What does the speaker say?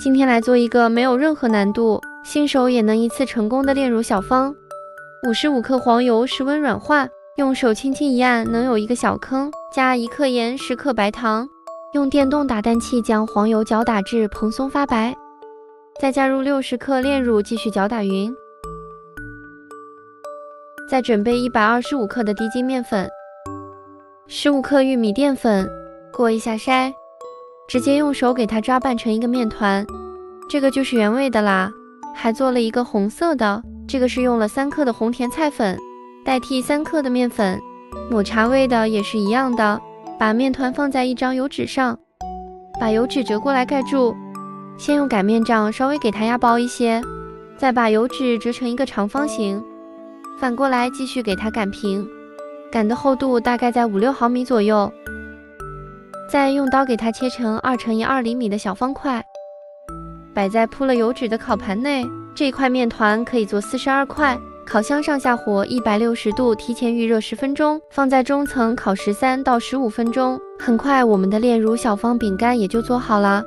今天来做一个没有任何难度，新手也能一次成功的炼乳小方。55克黄油室温软化，用手轻轻一按，能有一个小坑，加1克盐、10克白糖，用电动打蛋器将黄油搅打至蓬松发白，再加入60克炼乳，继续搅打匀。再准备125克的低筋面粉，15克玉米淀粉，过一下筛，直接用手给它抓拌成一个面团，这个就是原味的啦。还做了一个红色的，这个是用了3克的红甜菜粉代替3克的面粉，抹茶味的也是一样的。把面团放在一张油纸上，把油纸折过来盖住，先用擀面杖稍微给它压薄一些，再把油纸折成一个长方形，反过来继续给它擀平，擀的厚度大概在5-6毫米左右。再用刀给它切成2×2厘米的小方块，摆在铺了油纸的烤盘内。这块面团可以做42块，烤箱上下火160度，提前预热10分钟，放在中层烤13到15分钟。很快，我们的炼乳小方饼干也就做好了。